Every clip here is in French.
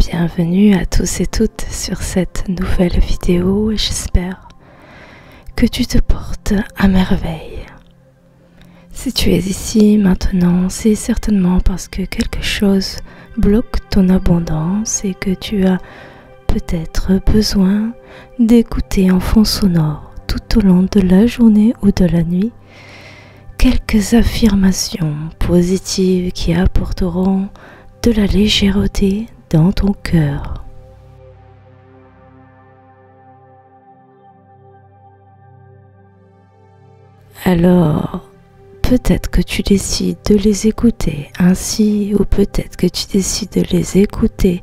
Bienvenue à tous et toutes sur cette nouvelle vidéo et j'espère que tu te portes à merveille. Si tu es ici maintenant, c'est certainement parce que quelque chose bloque ton abondance et que tu as peut-être besoin d'écouter en fond sonore tout au long de la journée ou de la nuit quelques affirmations positives qui apporteront de la légèreté dans ton cœur. Alors, peut-être que tu décides de les écouter ainsi, ou peut-être que tu décides de les écouter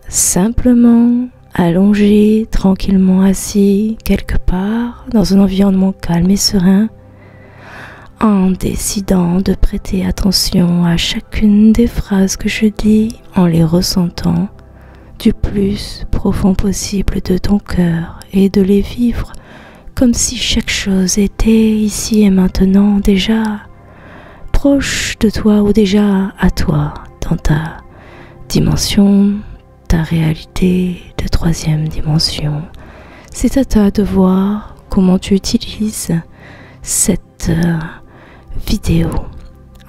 simplement allongé, tranquillement assis, quelque part, dans un environnement calme et serein, en décidant de prêter attention à chacune des phrases que je dis, en les ressentant du plus profond possible de ton cœur et de les vivre comme si chaque chose était ici et maintenant déjà proche de toi ou déjà à toi dans ta dimension, ta réalité de troisième dimension. C'est à toi de voir comment tu utilises cette vidéo.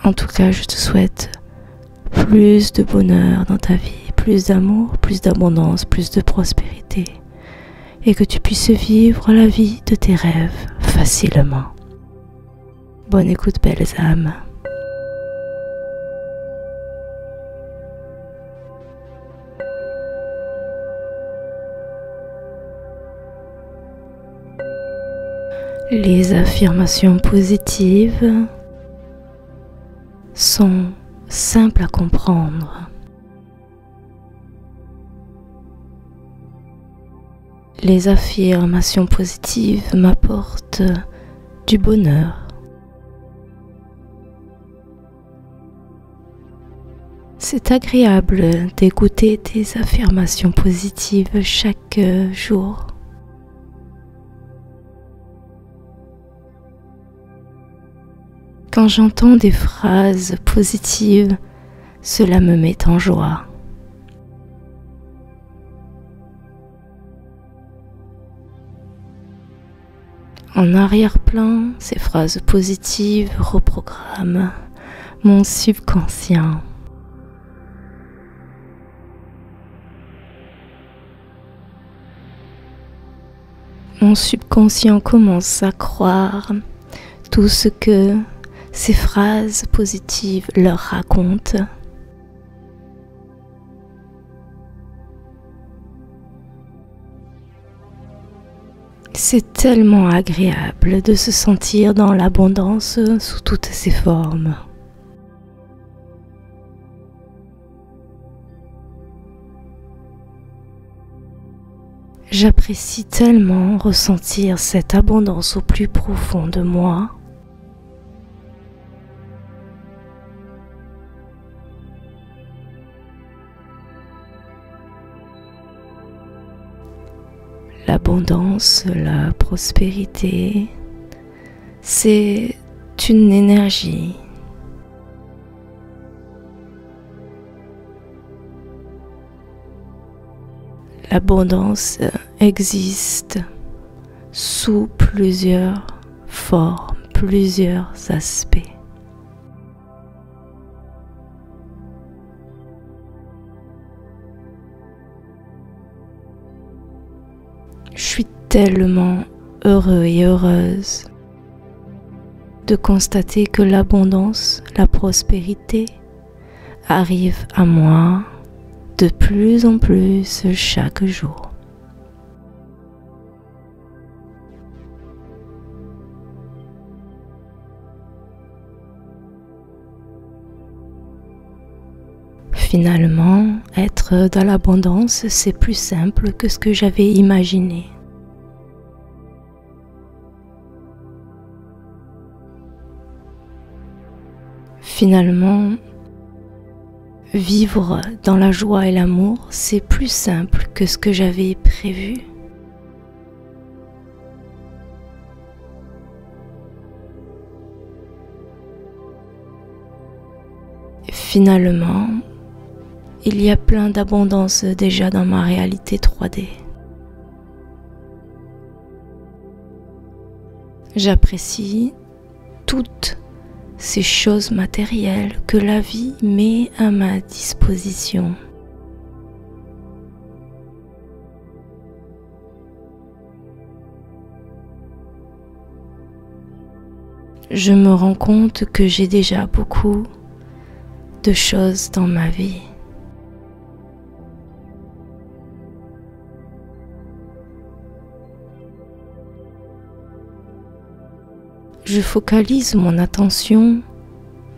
En tout cas, je te souhaite plus de bonheur dans ta vie, plus d'amour, plus d'abondance, plus de prospérité et que tu puisses vivre la vie de tes rêves facilement. Bonne écoute, belles âmes. Les affirmations positives sont simples à comprendre. Les affirmations positives m'apportent du bonheur. C'est agréable d'écouter des affirmations positives chaque jour. Quand j'entends des phrases positives, cela me met en joie. En arrière-plan, ces phrases positives reprogramment mon subconscient. Mon subconscient commence à croire tout ce que ces phrases positives leur racontent. C'est tellement agréable de se sentir dans l'abondance sous toutes ses formes. J'apprécie tellement ressentir cette abondance au plus profond de moi. L'abondance, la prospérité, c'est une énergie. L'abondance existe sous plusieurs formes, plusieurs aspects. Je suis tellement heureux et heureuse de constater que l'abondance, la prospérité arrive à moi de plus en plus chaque jour. Finalement, être dans l'abondance, c'est plus simple que ce que j'avais imaginé. Finalement, vivre dans la joie et l'amour, c'est plus simple que ce que j'avais prévu. Finalement, Il y a plein d'abondance déjà dans ma réalité 3D. J'apprécie toutes ces choses matérielles que la vie met à ma disposition. Je me rends compte que j'ai déjà beaucoup de choses dans ma vie. Je focalise mon attention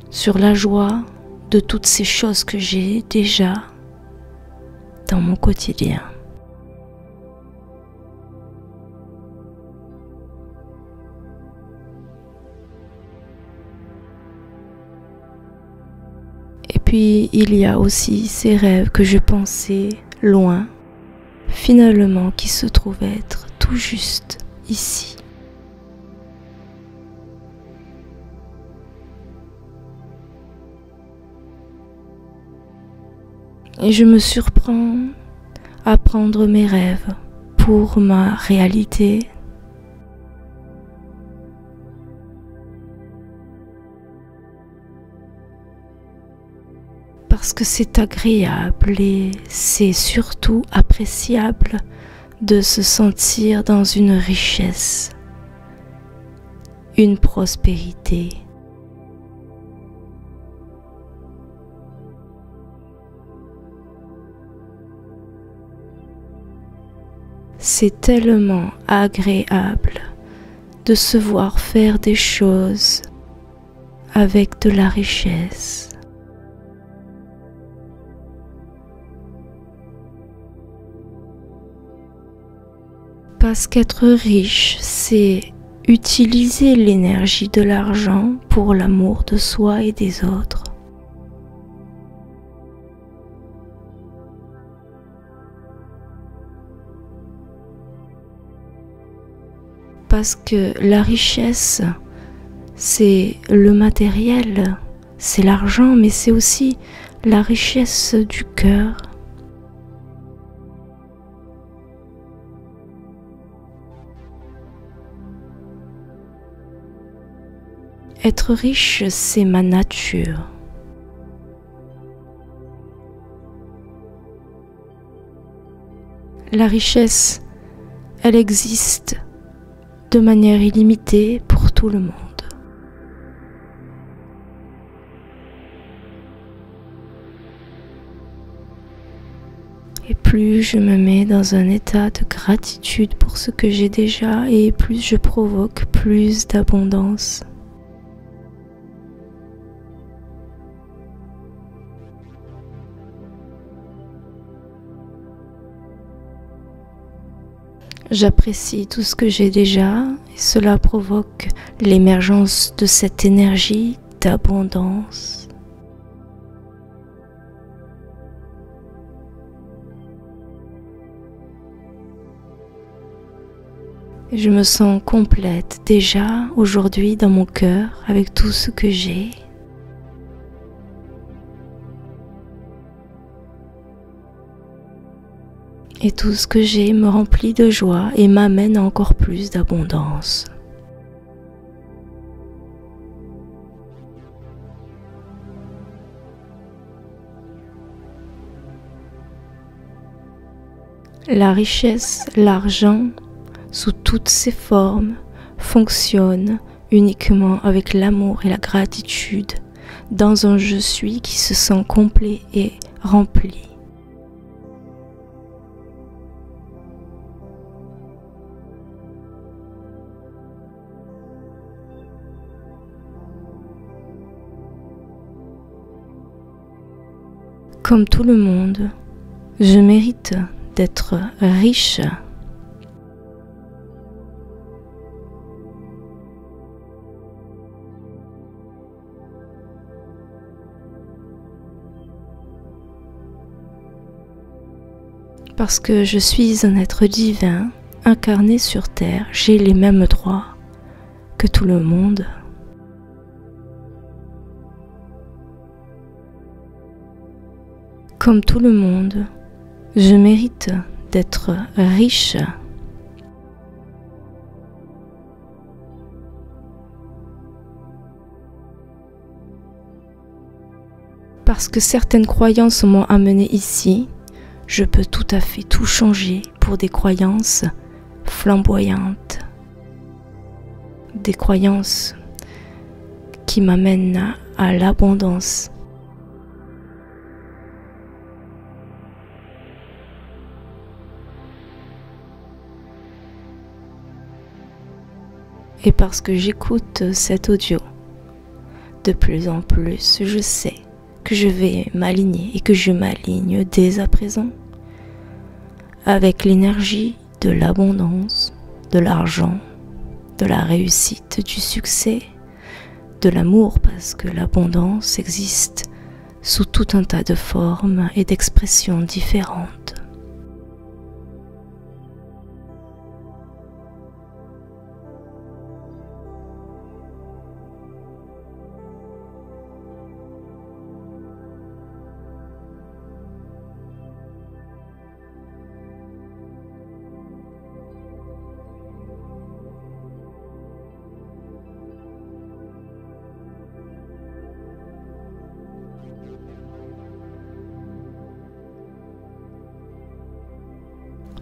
sur la joie de toutes ces choses que j'ai déjà dans mon quotidien. Et puis il y a aussi ces rêves que je pensais loin, finalement qui se trouvent être tout juste ici. Et je me surprends à prendre mes rêves pour ma réalité. Parce que c'est agréable et c'est surtout appréciable de se sentir dans une richesse, une prospérité. C'est tellement agréable de se voir faire des choses avec de la richesse. Parce qu'être riche, c'est utiliser l'énergie de l'argent pour l'amour de soi et des autres. Parce que la richesse, c'est le matériel, c'est l'argent, mais c'est aussi la richesse du cœur. Être riche, c'est ma nature. La richesse, elle existe de manière illimitée pour tout le monde. Et plus je me mets dans un état de gratitude pour ce que j'ai déjà, et plus je provoque plus d'abondance. J'apprécie tout ce que j'ai déjà et cela provoque l'émergence de cette énergie d'abondance. Et je me sens complète déjà aujourd'hui dans mon cœur avec tout ce que j'ai. Et tout ce que j'ai me remplit de joie et m'amène à encore plus d'abondance. La richesse, l'argent, sous toutes ses formes, fonctionne uniquement avec l'amour et la gratitude dans un je suis qui se sent complet et rempli. Comme tout le monde, je mérite d'être riche. Parce que je suis un être divin, incarné sur terre, j'ai les mêmes droits que tout le monde. Comme tout le monde, je mérite d'être riche. Parce que certaines croyances m'ont amené ici, je peux tout à fait tout changer pour des croyances flamboyantes. Des croyances qui m'amènent à l'abondance. Et parce que j'écoute cet audio, de plus en plus, je sais que je vais m'aligner et que je m'aligne dès à présent avec l'énergie de l'abondance, de l'argent, de la réussite, du succès, de l'amour, parce que l'abondance existe sous tout un tas de formes et d'expressions différentes.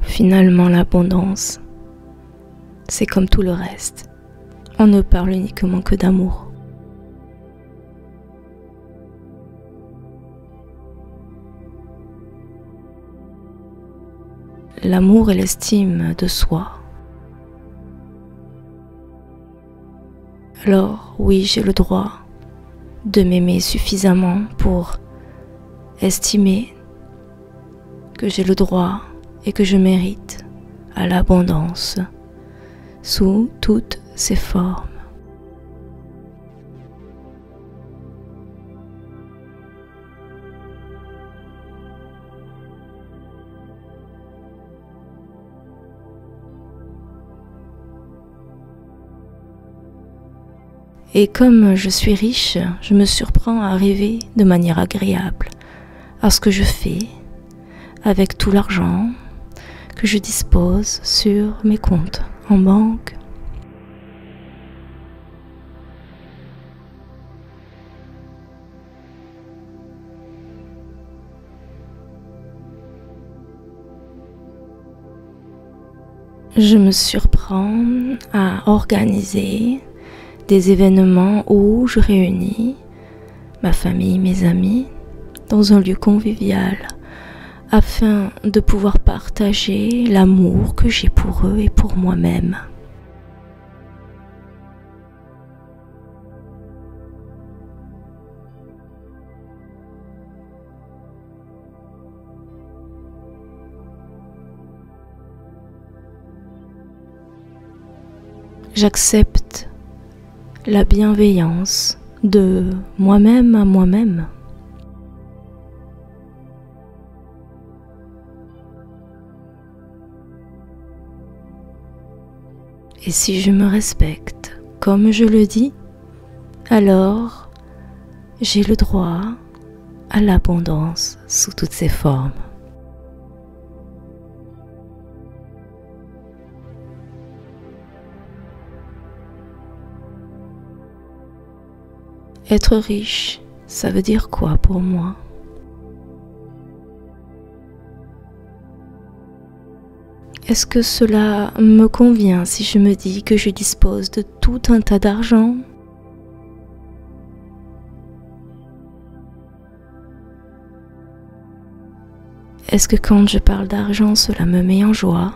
Finalement, l'abondance, c'est comme tout le reste. On ne parle uniquement que d'amour. L'amour et l'estime de soi. Alors, oui, j'ai le droit de m'aimer suffisamment pour estimer que j'ai le droit et que je mérite à l'abondance sous toutes ses formes. Et comme je suis riche, je me surprends à rêver de manière agréable à ce que je fais avec tout l'argent que je dispose sur mes comptes en banque. Je me surprends à organiser des événements où je réunis ma famille, mes amis, dans un lieu convivial, afin de pouvoir partager l'amour que j'ai pour eux et pour moi-même. J'accepte la bienveillance de moi-même à moi-même. Et si je me respecte comme je le dis, alors j'ai le droit à l'abondance sous toutes ses formes. Être riche, ça veut dire quoi pour moi ? Est-ce que cela me convient si je me dis que je dispose de tout un tas d'argent ? Est-ce que quand je parle d'argent, cela me met en joie ?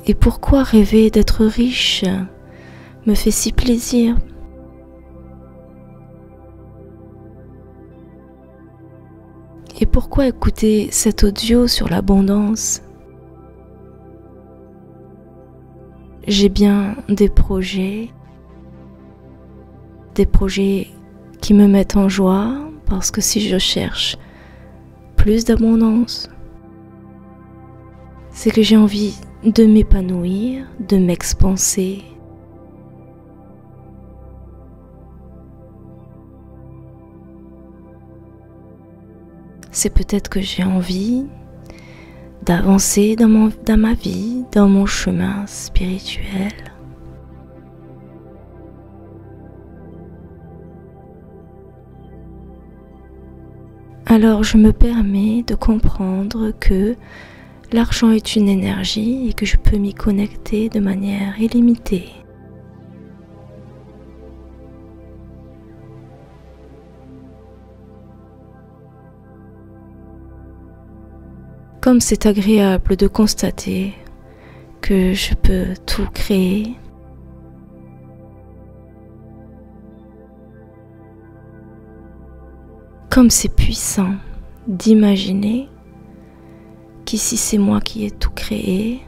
Et pourquoi rêver d'être riche me fait si plaisir ? Et pourquoi écouter cet audio sur l'abondance ? J'ai bien des projets qui me mettent en joie, parce que si je cherche plus d'abondance, c'est que j'ai envie de m'épanouir, de m'expanser. C'est peut-être que j'ai envie d'avancer dans ma vie, dans mon chemin spirituel. Alors je me permets de comprendre que l'argent est une énergie et que je peux m'y connecter de manière illimitée. Comme c'est agréable de constater que je peux tout créer, comme c'est puissant d'imaginer qu'ici c'est moi qui ai tout créé,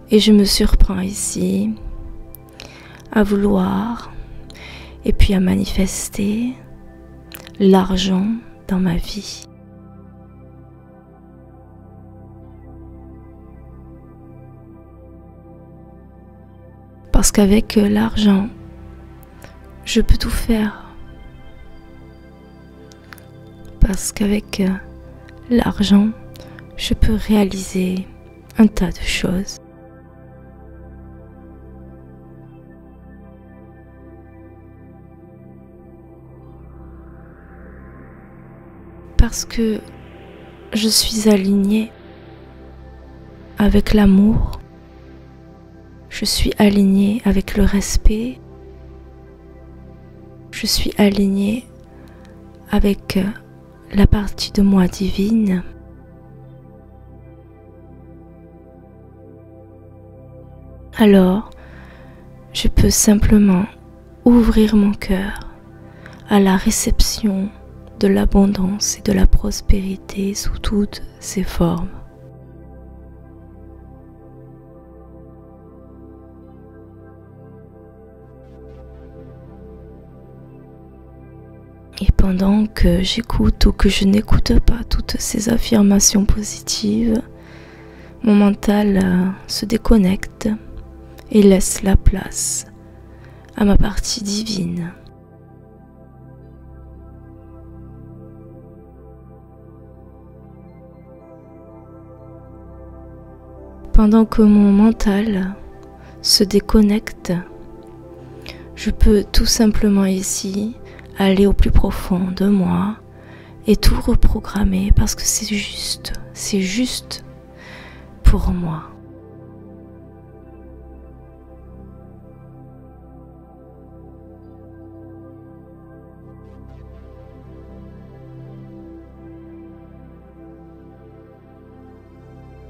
et je me surprends ici à vouloir et puis à manifester l'argent dans ma vie. Parce qu'avec l'argent, je peux tout faire. Parce qu'avec l'argent, je peux réaliser un tas de choses. Parce que je suis alignée avec l'amour, je suis alignée avec le respect, je suis alignée avec la partie de moi divine. Alors, je peux simplement ouvrir mon cœur à la réception de l'abondance et de la prospérité sous toutes ses formes. Et pendant que j'écoute ou que je n'écoute pas toutes ces affirmations positives, mon mental se déconnecte et laisse la place à ma partie divine. Pendant que mon mental se déconnecte, je peux tout simplement ici aller au plus profond de moi et tout reprogrammer parce que c'est juste pour moi.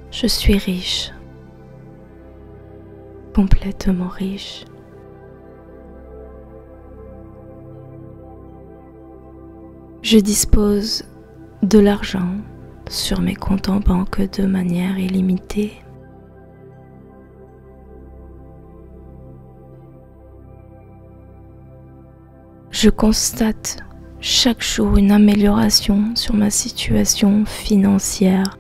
Je suis riche, complètement riche. Je dispose de l'argent sur mes comptes en banque de manière illimitée. Je constate chaque jour une amélioration sur ma situation financière.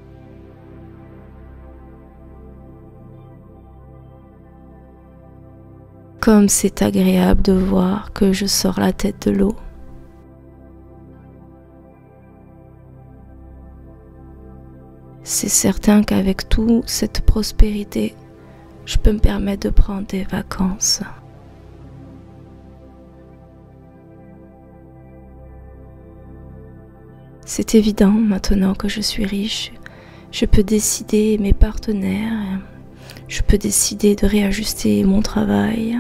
Comme c'est agréable de voir que je sors la tête de l'eau. C'est certain qu'avec toute cette prospérité, je peux me permettre de prendre des vacances. C'est évident maintenant que je suis riche. Je peux décider mes partenaires. Je peux décider de réajuster mon travail.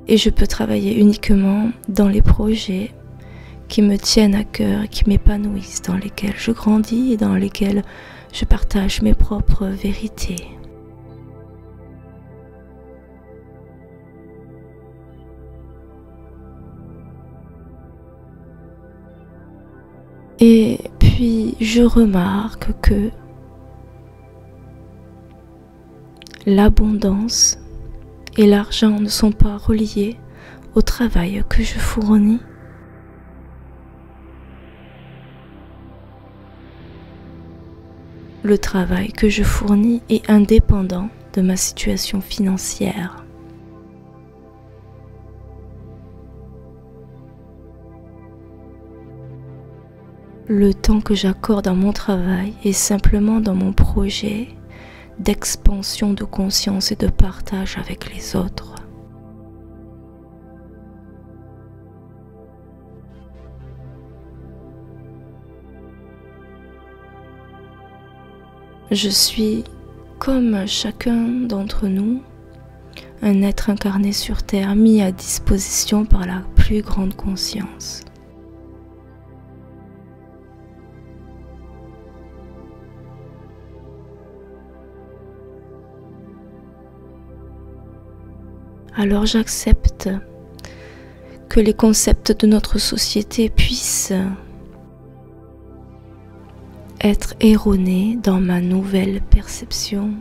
Et je peux travailler uniquement dans les projets qui me tiennent à cœur, qui m'épanouissent, dans lesquels je grandis et dans lesquels je partage mes propres vérités. Et puis je remarque que l'abondance et l'argent ne sont pas reliés au travail que je fournis. le travail que je fournis est indépendant de ma situation financière. Le temps que j'accorde à mon travail est simplement dans mon projet d'expansion de conscience et de partage avec les autres. Je suis, comme chacun d'entre nous, un être incarné sur Terre mis à disposition par la plus grande conscience. Alors j'accepte que les concepts de notre société puissent être erronés dans ma nouvelle perception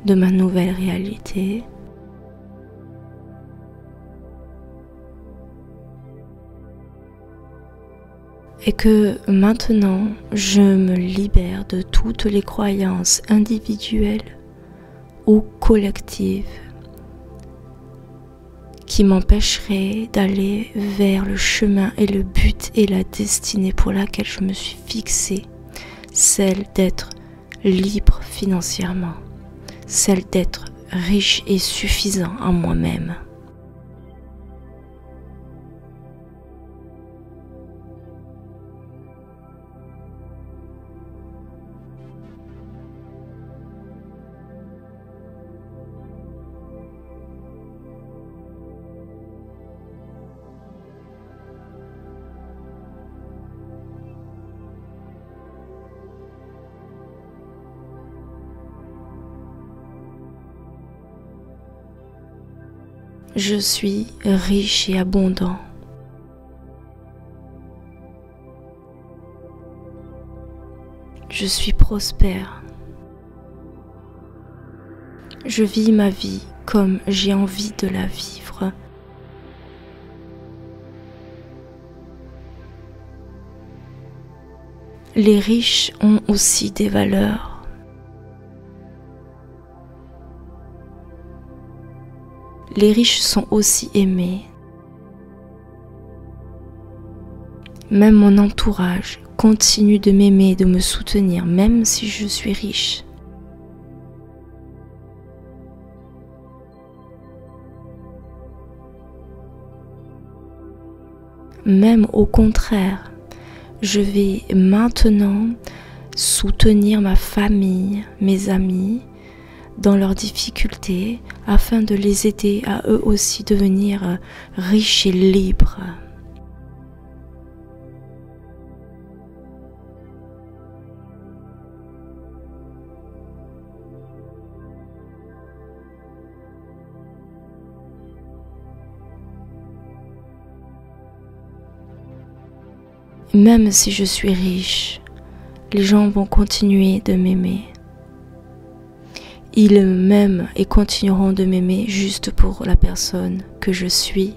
de ma nouvelle réalité. Et que maintenant je me libère de toutes les croyances individuelles ou collectives qui m'empêcherait d'aller vers le chemin et le but et la destinée pour laquelle je me suis fixée, celle d'être libre financièrement, celle d'être riche et suffisant en moi-même. Je suis riche et abondant. Je suis prospère. Je vis ma vie comme j'ai envie de la vivre. Les riches ont aussi des valeurs. Les riches sont aussi aimés. Même mon entourage continue de m'aimer et de me soutenir, même si je suis riche. Même au contraire, je vais maintenant soutenir ma famille, mes amis, dans leurs difficultés, afin de les aider à eux aussi devenir riches et libres. Même si je suis riche, les gens vont continuer de m'aimer. Ils m'aiment et continueront de m'aimer juste pour la personne que je suis.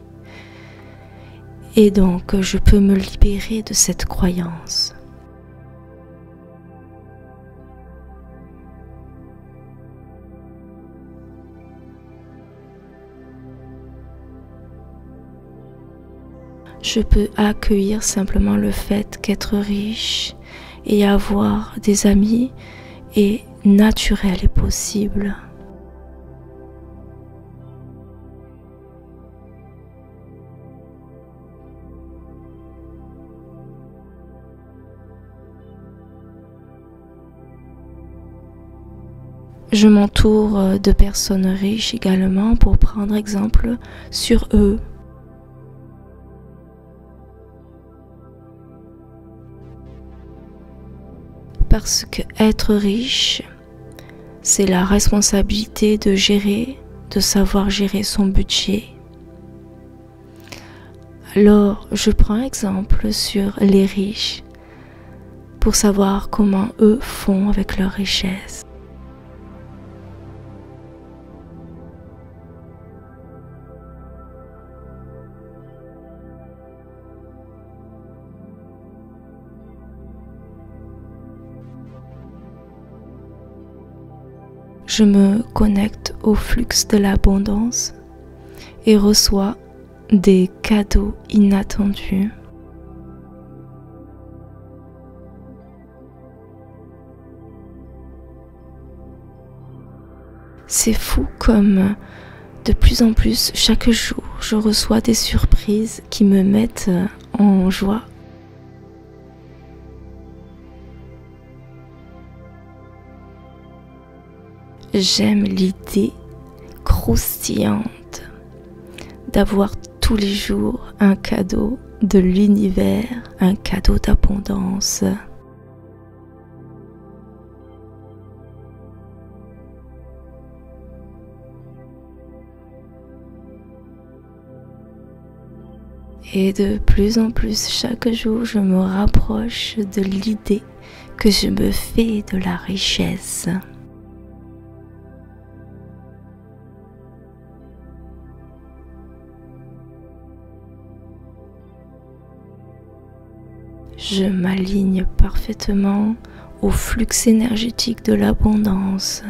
Et donc, je peux me libérer de cette croyance. Je peux accueillir simplement le fait qu'être riche et avoir des amis est naturel et possible. Je m'entoure de personnes riches également pour prendre exemple sur eux. Parce que être riche, c'est la responsabilité de gérer, de savoir gérer son budget. Alors, je prends exemple sur les riches pour savoir comment eux font avec leur richesse. je me connecte au flux de l'abondance et reçois des cadeaux inattendus. C'est fou comme de plus en plus chaque jour je reçois des surprises qui me mettent en joie. J'aime l'idée croustillante d'avoir tous les jours un cadeau de l'univers, un cadeau d'abondance. Et de plus en plus, chaque jour, je me rapproche de l'idée que je me fais de la richesse. Je m'aligne parfaitement au flux énergétique de l'abondance.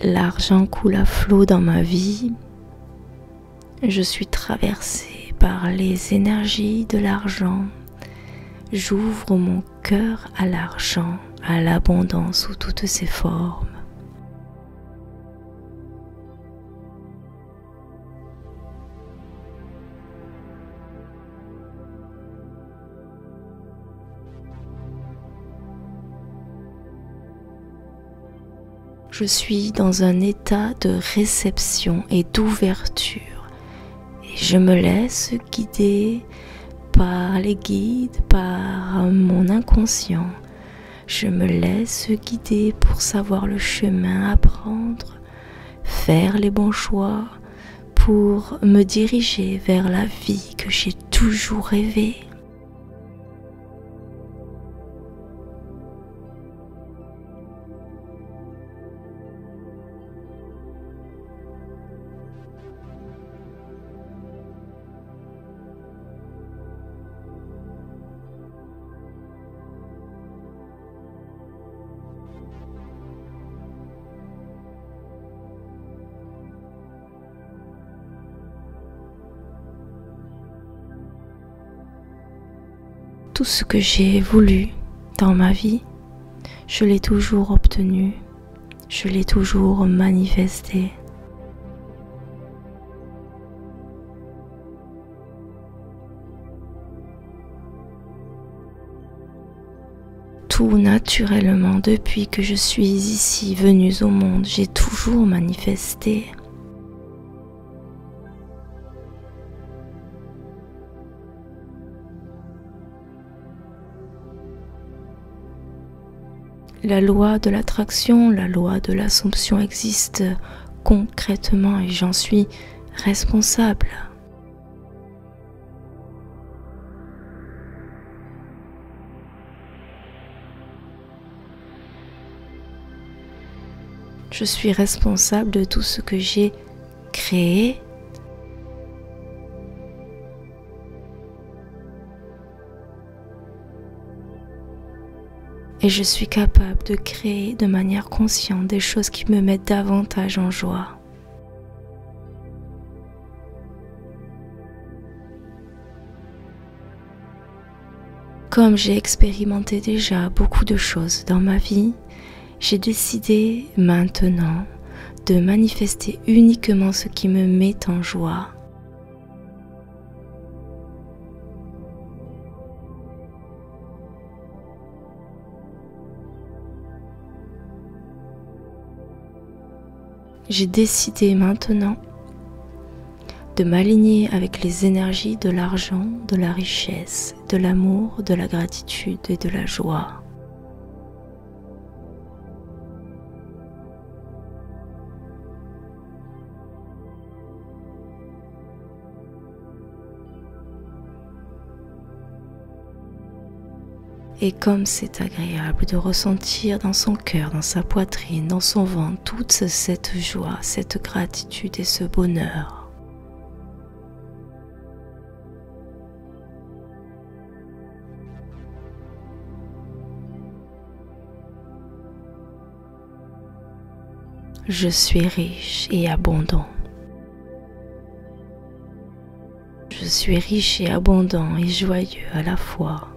L'argent coule à flot dans ma vie. Je suis traversée par les énergies de l'argent. J'ouvre mon cœur à l'argent, à l'abondance sous toutes ses formes. Je suis dans un état de réception et d'ouverture et je me laisse guider par les guides, par mon inconscient. Je me laisse guider pour savoir le chemin à prendre, faire les bons choix pour me diriger vers la vie que j'ai toujours rêvée. Tout ce que j'ai voulu dans ma vie, je l'ai toujours obtenu, je l'ai toujours manifesté. Tout naturellement, depuis que je suis ici venue au monde, j'ai toujours manifesté. La loi de l'attraction, la loi de l'assomption existe concrètement et j'en suis responsable. Je suis responsable de tout ce que j'ai créé. Et je suis capable de créer de manière consciente des choses qui me mettent davantage en joie. Comme j'ai expérimenté déjà beaucoup de choses dans ma vie, j'ai décidé maintenant de manifester uniquement ce qui me met en joie. J'ai décidé maintenant de m'aligner avec les énergies de l'argent, de la richesse, de l'amour, de la gratitude et de la joie. Et comme c'est agréable de ressentir dans son cœur, dans sa poitrine, dans son ventre, toute cette joie, cette gratitude et ce bonheur. Je suis riche et abondant. Je suis riche et abondant et joyeux à la fois.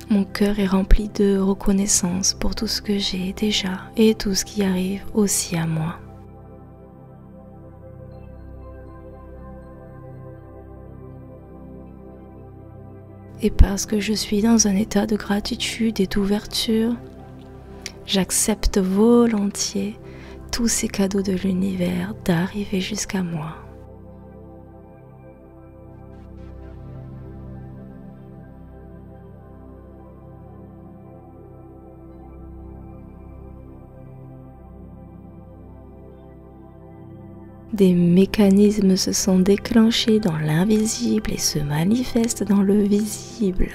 Mon cœur est rempli de reconnaissance pour tout ce que j'ai déjà et tout ce qui arrive aussi à moi. Et parce que je suis dans un état de gratitude et d'ouverture, j'accepte volontiers tous ces cadeaux de l'univers d'arriver jusqu'à moi. Des mécanismes se sont déclenchés dans l'invisible et se manifestent dans le visible.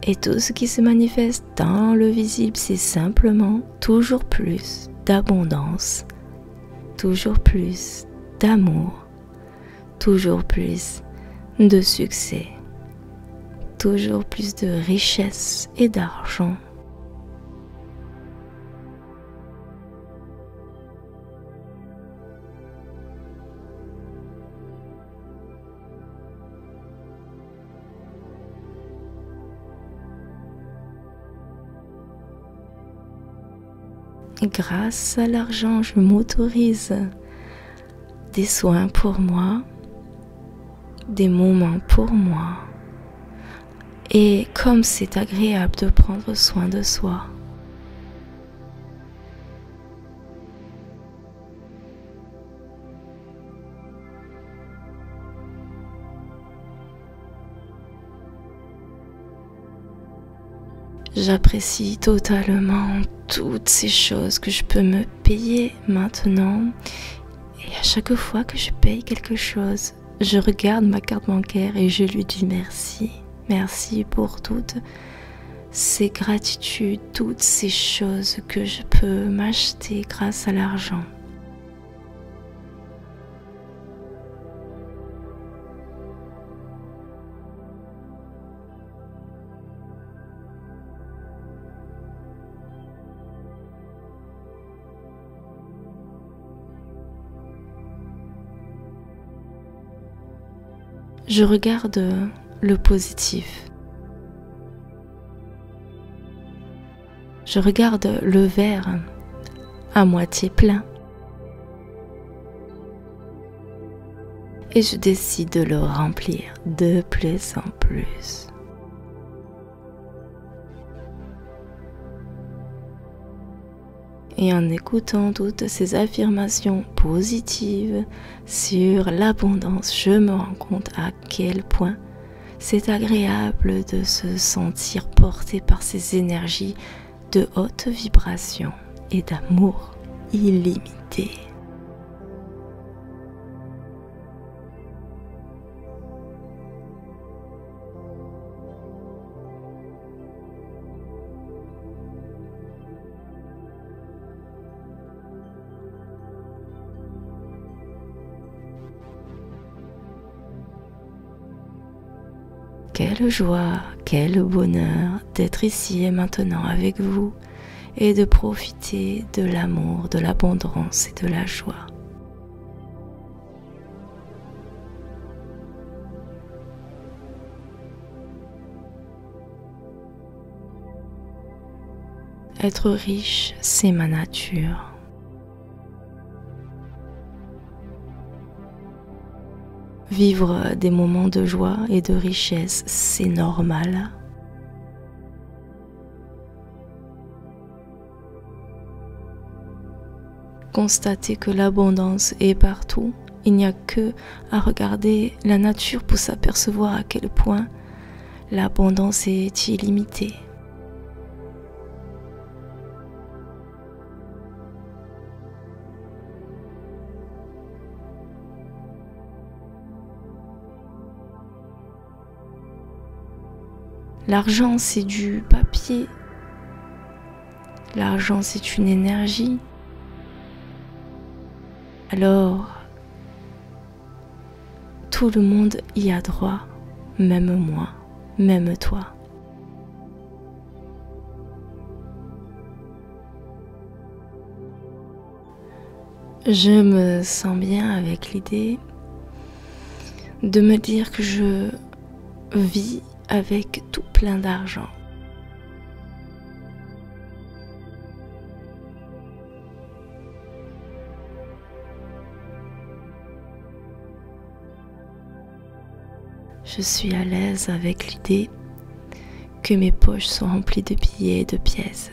Et tout ce qui se manifeste dans le visible, c'est simplement toujours plus d'abondance, toujours plus d'amour, toujours plus de succès, toujours plus de richesse et d'argent. Grâce à l'argent, je m'autorise des soins pour moi, des moments pour moi. Et comme c'est agréable de prendre soin de soi. J'apprécie totalement toutes ces choses que je peux me payer maintenant. Et à chaque fois que je paye quelque chose, je regarde ma carte bancaire et je lui dis merci. Merci pour toutes ces gratitudes, toutes ces choses que je peux m'acheter grâce à l'argent. Je regarde le positif. Je regarde le verre à moitié plein et je décide de le remplir de plus en plus. Et en écoutant toutes ces affirmations positives sur l'abondance, je me rends compte à quel point c'est agréable de se sentir porté par ces énergies de haute vibration et d'amour illimité. Quelle joie, quel bonheur d'être ici et maintenant avec vous et de profiter de l'amour, de l'abondance et de la joie. Être riche, c'est ma nature. Vivre des moments de joie et de richesse, c'est normal. Constater que l'abondance est partout, il n'y a que à regarder la nature pour s'apercevoir à quel point l'abondance est illimitée. L'argent, c'est du papier. L'argent, c'est une énergie. Alors, Tout le monde y a droit, même moi, même toi. Je me sens bien avec l'idée de me dire que je vis avec tout plein d'argent. Je suis à l'aise avec l'idée que mes poches sont remplies de billets et de pièces.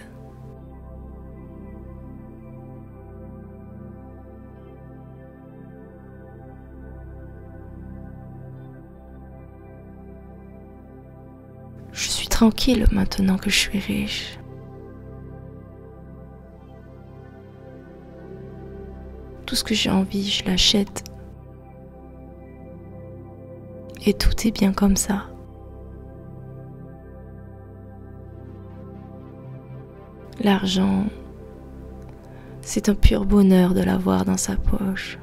Je suis tranquille maintenant que je suis riche. Tout ce que j'ai envie, je l'achète. Et tout est bien comme ça. L'argent, c'est un pur bonheur de l'avoir dans sa poche.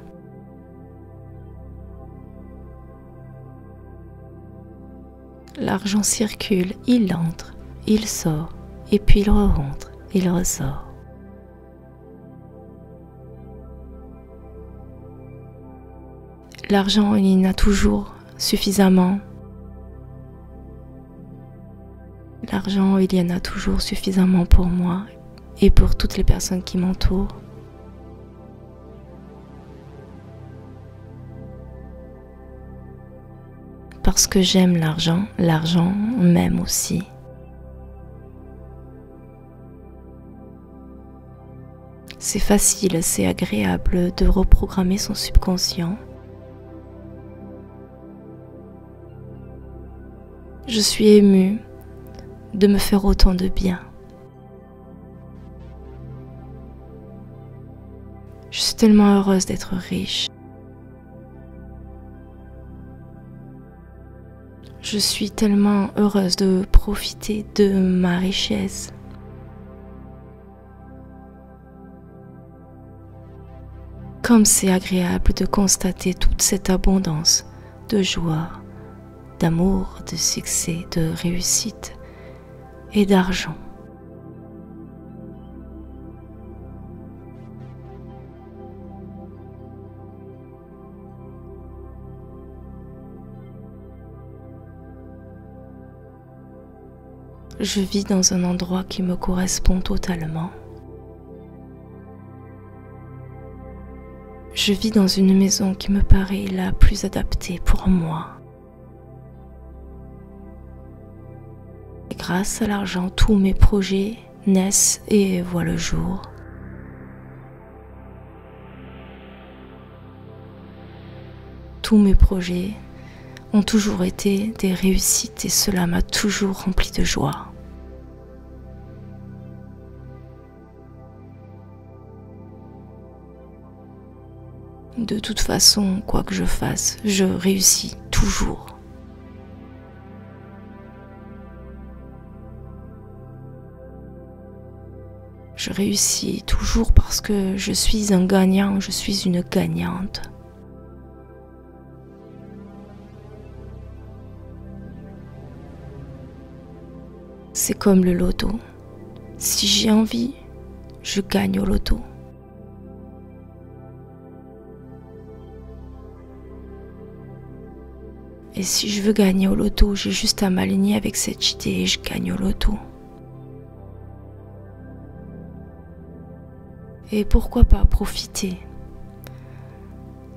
L'argent circule, il entre, il sort, et puis il rentre, il ressort. L'argent, il y en a toujours suffisamment. L'argent, il y en a toujours suffisamment pour moi et pour toutes les personnes qui m'entourent. Parce que j'aime l'argent, l'argent m'aime aussi. C'est facile, c'est agréable de reprogrammer son subconscient. Je suis émue de me faire autant de bien. Je suis tellement heureuse d'être riche. Je suis tellement heureuse de profiter de ma richesse. Comme c'est agréable de constater toute cette abondance de joie, d'amour, de succès, de réussite et d'argent. Je vis dans un endroit qui me correspond totalement. Je vis dans une maison qui me paraît la plus adaptée pour moi. Et grâce à l'argent, tous mes projets naissent et voient le jour. Tous mes projets ont toujours été des réussites et cela m'a toujours rempli de joie. De toute façon, quoi que je fasse, je réussis toujours. Je réussis toujours parce que je suis un gagnant, je suis une gagnante. C'est comme le loto. Si j'ai envie, je gagne au loto. Et si je veux gagner au loto, j'ai juste à m'aligner avec cette idée et je gagne au loto. Et pourquoi pas profiter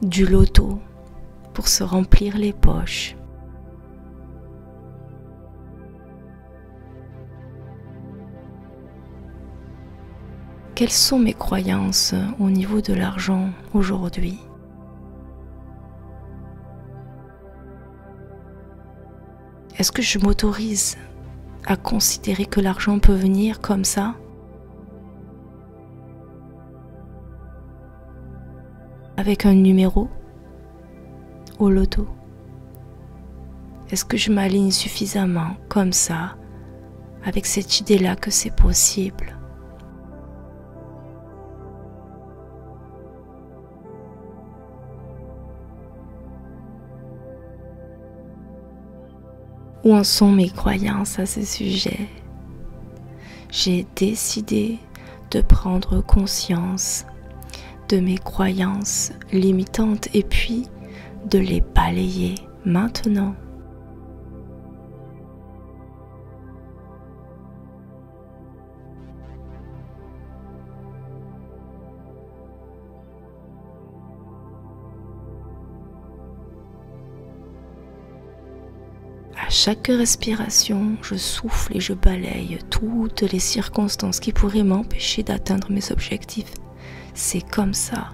du loto pour se remplir les poches. Quelles sont mes croyances au niveau de l'argent aujourd'hui ? Est-ce que je m'autorise à considérer que l'argent peut venir comme ça ? Avec un numéro au loto ? Est-ce que je m'aligne suffisamment comme ça, avec cette idée-là que c'est possible ? Où en sont mes croyances à ce sujet? J'ai décidé de prendre conscience de mes croyances limitantes et puis de les balayer maintenant. À chaque respiration, je souffle et je balaye toutes les circonstances qui pourraient m'empêcher d'atteindre mes objectifs. C'est comme ça.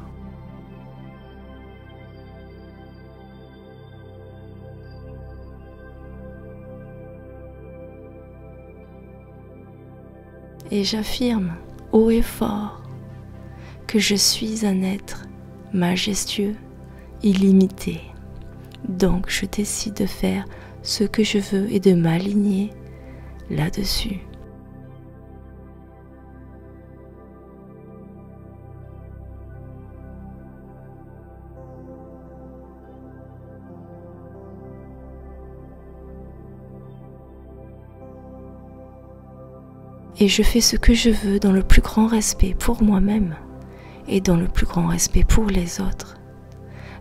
Et j'affirme haut et fort que je suis un être majestueux, illimité. Donc je décide de faire ce que je veux et de m'aligner là-dessus. Et je fais ce que je veux dans le plus grand respect pour moi-même et dans le plus grand respect pour les autres,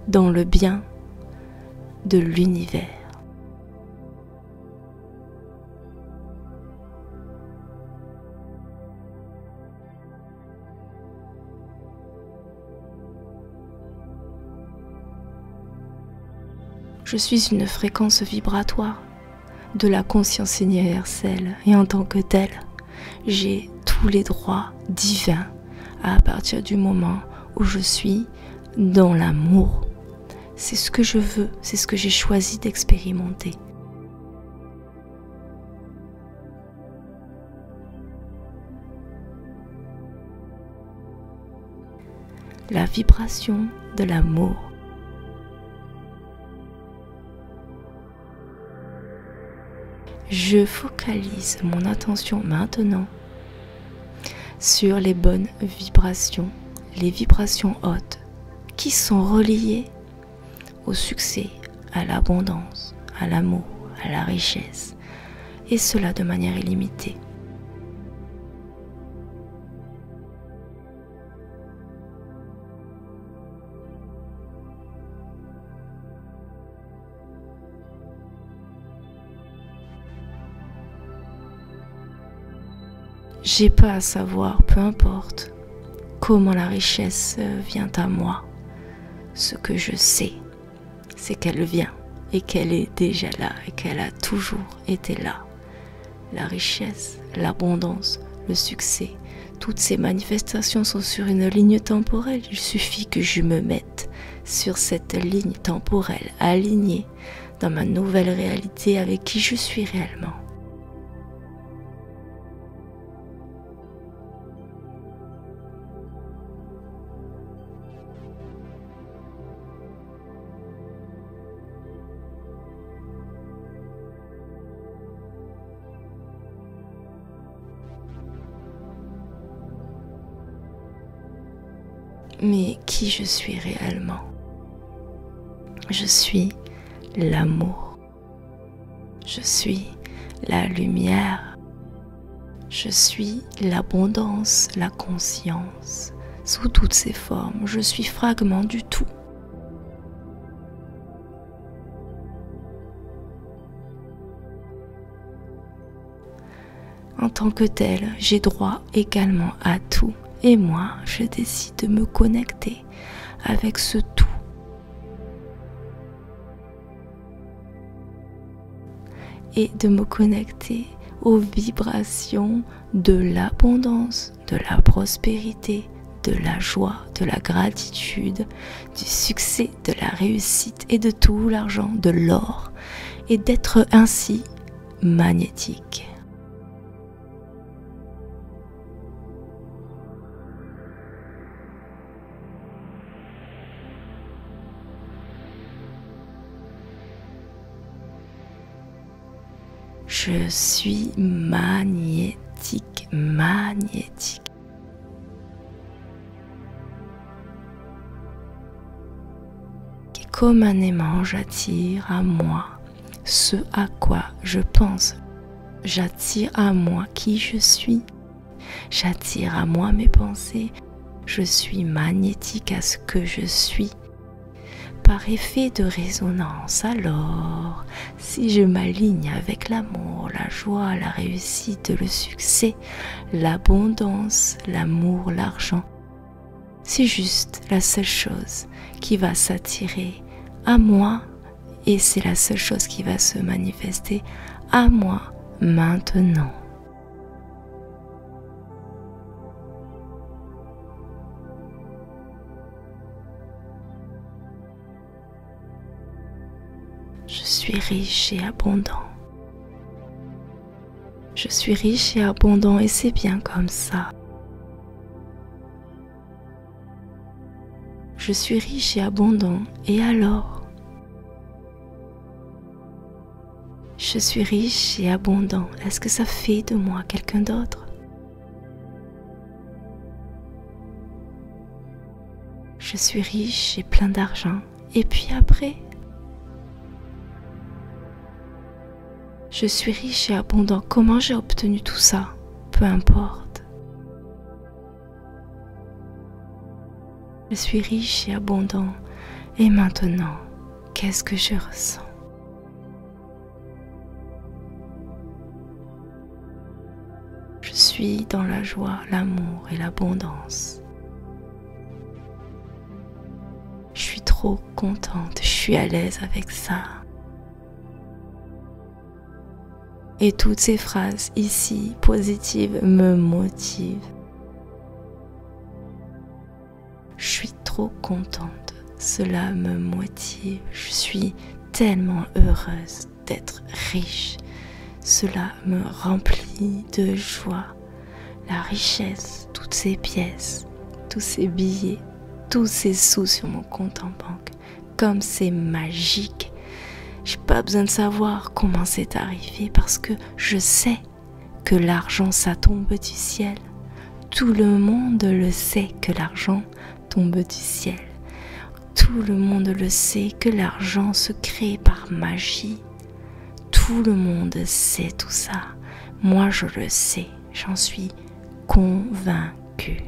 dans le bien de l'univers. Je suis une fréquence vibratoire de la conscience universelle et en tant que telle, j'ai tous les droits divins à partir du moment où je suis dans l'amour. C'est ce que je veux, c'est ce que j'ai choisi d'expérimenter. La vibration de l'amour. Je focalise mon attention maintenant sur les bonnes vibrations, les vibrations hautes qui sont reliées au succès, à l'abondance, à l'amour, à la richesse, et cela de manière illimitée. J'ai pas à savoir, peu importe comment la richesse vient à moi. Ce que je sais, c'est qu'elle vient et qu'elle est déjà là et qu'elle a toujours été là. La richesse, l'abondance, le succès, toutes ces manifestations sont sur une ligne temporelle. Il suffit que je me mette sur cette ligne temporelle, alignée dans ma nouvelle réalité avec qui je suis réellement. Mais qui je suis réellement? Je suis l'amour. Je suis la lumière. Je suis l'abondance, la conscience. Sous toutes ses formes, je suis fragment du tout. En tant que tel, j'ai droit également à tout. Et moi, je décide de me connecter avec ce tout. Et de me connecter aux vibrations de l'abondance, de la prospérité, de la joie, de la gratitude, du succès, de la réussite et de tout l'argent, de l'or. Et d'être ainsi magnétique. Je suis magnétique, magnétique. Et comme un aimant, j'attire à moi ce à quoi je pense. J'attire à moi qui je suis. J'attire à moi mes pensées. Je suis magnétique à ce que je suis. Par effet de résonance, alors, si je m'aligne avec l'amour, la joie, la réussite, le succès, l'abondance, l'amour, l'argent, c'est juste la seule chose qui va s'attirer à moi et c'est la seule chose qui va se manifester à moi maintenant. Je suis riche et abondant. Je suis riche et abondant et c'est bien comme ça. Je suis riche et abondant et alors? Je suis riche et abondant. Est-ce que ça fait de moi quelqu'un d'autre? Je suis riche et plein d'argent. Et puis après? Je suis riche et abondant. Comment j'ai obtenu tout ça? Peu importe. Je suis riche et abondant. Et maintenant, qu'est-ce que je ressens? Je suis dans la joie, l'amour et l'abondance. Je suis trop contente, je suis à l'aise avec ça. Et toutes ces phrases ici positives me motivent. Je suis trop contente, cela me motive. Je suis tellement heureuse d'être riche. Cela me remplit de joie. La richesse, toutes ces pièces, tous ces billets, tous ces sous sur mon compte en banque. Comme c'est magique. J'ai pas besoin de savoir comment c'est arrivé parce que je sais que l'argent ça tombe du ciel. Tout le monde le sait que l'argent tombe du ciel. Tout le monde le sait que l'argent se crée par magie. Tout le monde sait tout ça. Moi je le sais, j'en suis convaincue.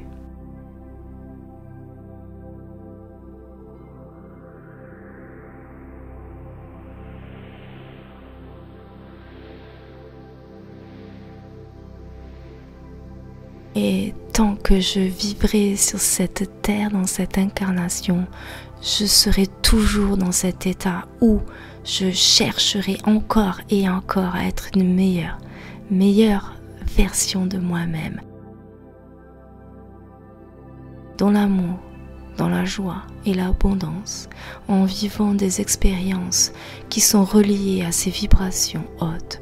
Et tant que je vivrai sur cette terre, dans cette incarnation, je serai toujours dans cet état où je chercherai encore et encore à être une meilleure version de moi-même. Dans l'amour, dans la joie et l'abondance, en vivant des expériences qui sont reliées à ces vibrations hautes.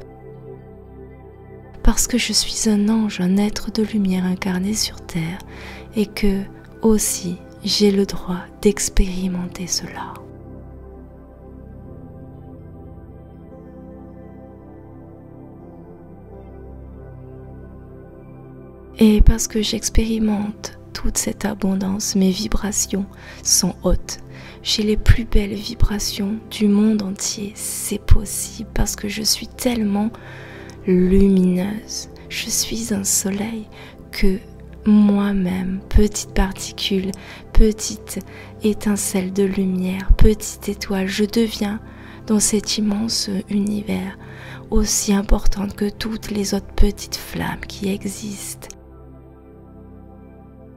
Parce que je suis un ange, un être de lumière incarné sur terre et que aussi j'ai le droit d'expérimenter cela. Et parce que j'expérimente toute cette abondance, mes vibrations sont hautes. J'ai les plus belles vibrations du monde entier. C'est possible parce que je suis tellement lumineuse. Je suis un soleil que moi-même, petite particule, petite étincelle de lumière, petite étoile, je deviens dans cet immense univers aussi importante que toutes les autres petites flammes qui existent.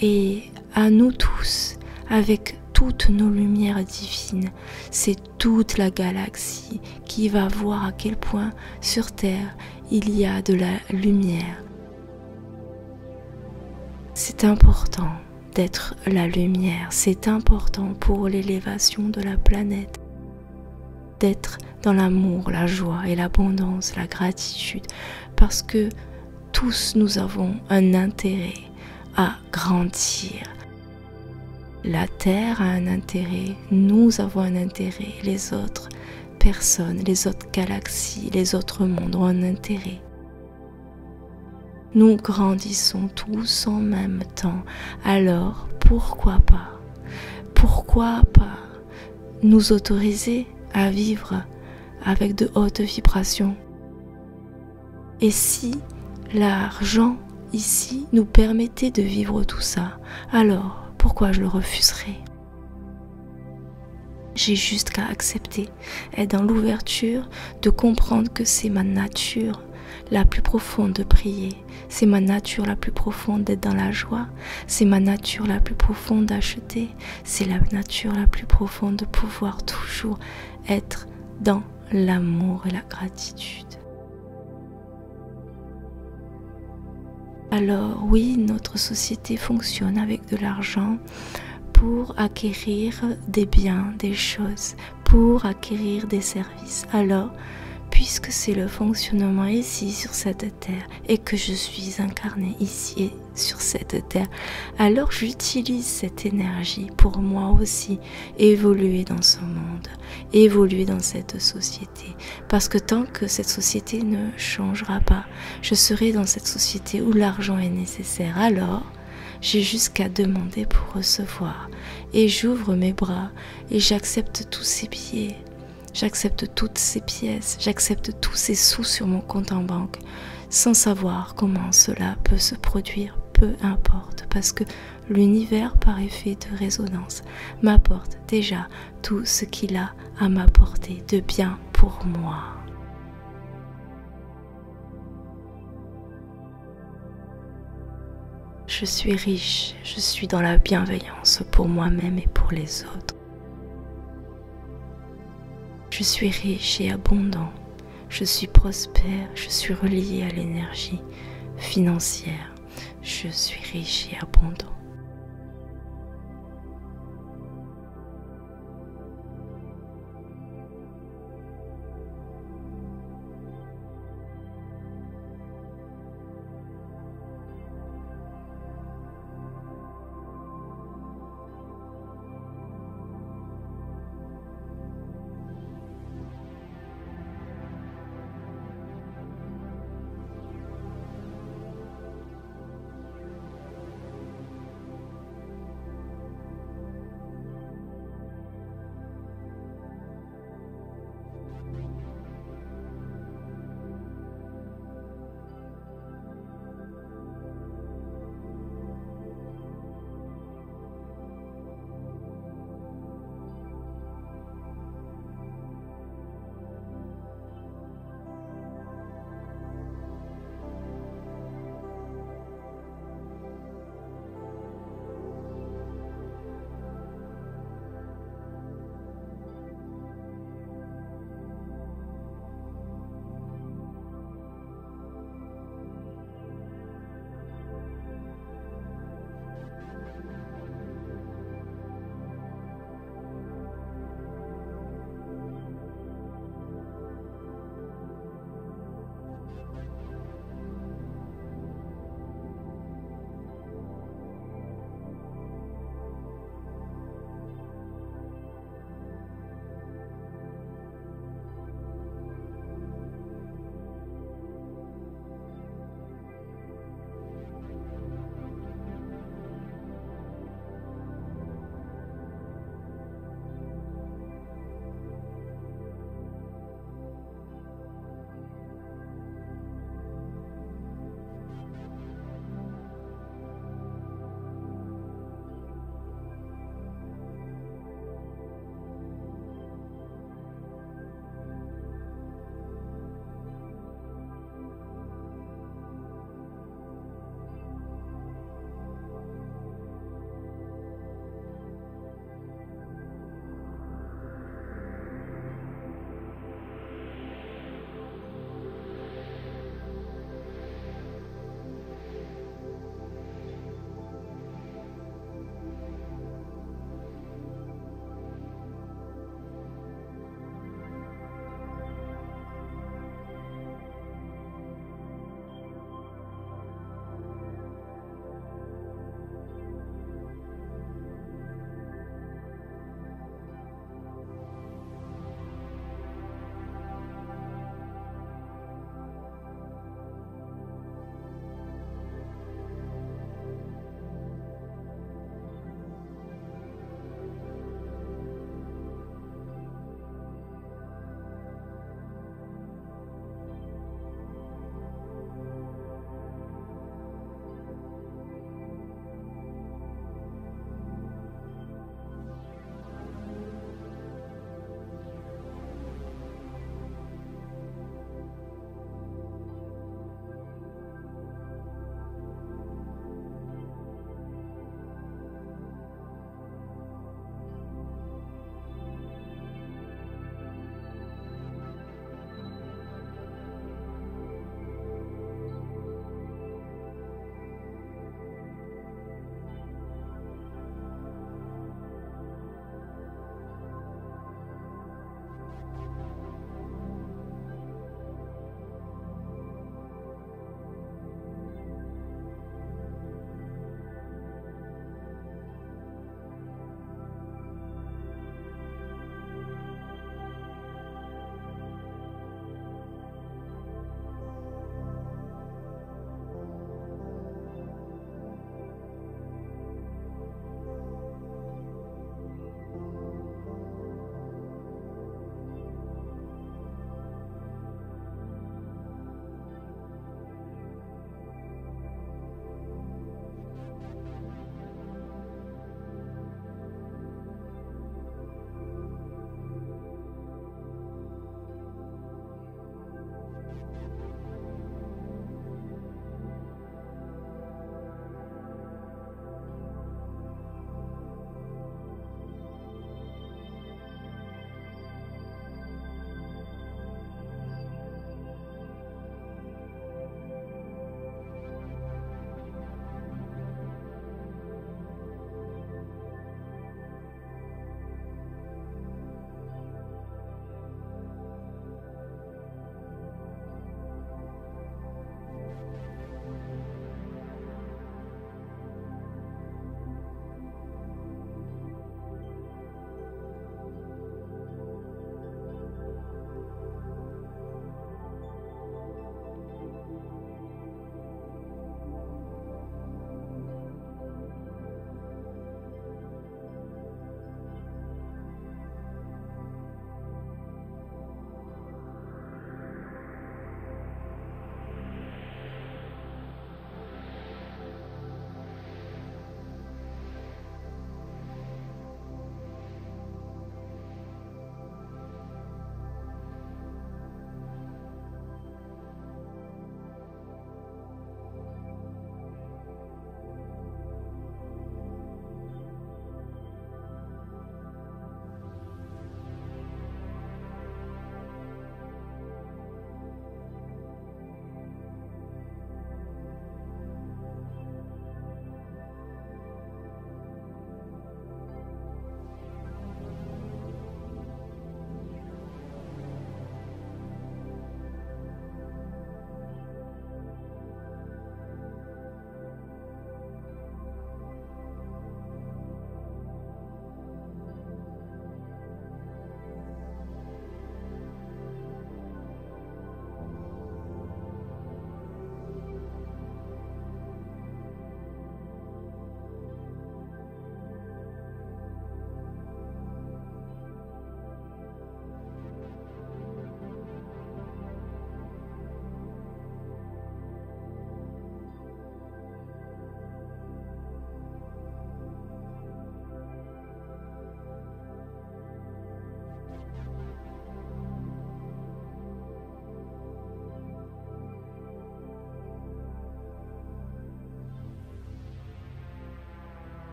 Et à nous tous, avec toutes nos lumières divines, c'est toute la galaxie qui va voir à quel point sur Terre il y a de la lumière. C'est important d'être la lumière, c'est important pour l'élévation de la planète, d'être dans l'amour, la joie et l'abondance, la gratitude, parce que tous nous avons un intérêt à grandir. La Terre a un intérêt, nous avons un intérêt, les autres personnes, les autres galaxies, les autres mondes ont un intérêt. Nous grandissons tous en même temps, alors pourquoi pas nous autoriser à vivre avec de hautes vibrations. Et si l'argent ici nous permettait de vivre tout ça, alors pourquoi je le refuserais? J'ai juste qu'à accepter, être dans l'ouverture, de comprendre que c'est ma nature la plus profonde de prier, c'est ma nature la plus profonde d'être dans la joie, c'est ma nature la plus profonde d'acheter, c'est la nature la plus profonde de pouvoir toujours être dans l'amour et la gratitude. Alors oui, notre société fonctionne avec de l'argent pour acquérir des biens, des choses, pour acquérir des services. Alors, puisque c'est le fonctionnement ici sur cette terre et que je suis incarnée ici sur cette terre, alors j'utilise cette énergie pour moi aussi évoluer dans ce monde, évoluer dans cette société. Parce que tant que cette société ne changera pas, je serai dans cette société où l'argent est nécessaire. Alors, j'ai juste qu'à demander pour recevoir. Et j'ouvre mes bras et j'accepte tous ces billets. J'accepte toutes ces pièces, j'accepte tous ces sous sur mon compte en banque, sans savoir comment cela peut se produire, peu importe, parce que l'univers, par effet de résonance, m'apporte déjà tout ce qu'il a à m'apporter de bien pour moi. Je suis riche, je suis dans la bienveillance pour moi-même et pour les autres. Je suis riche et abondant, je suis prospère, je suis relié à l'énergie financière, je suis riche et abondant.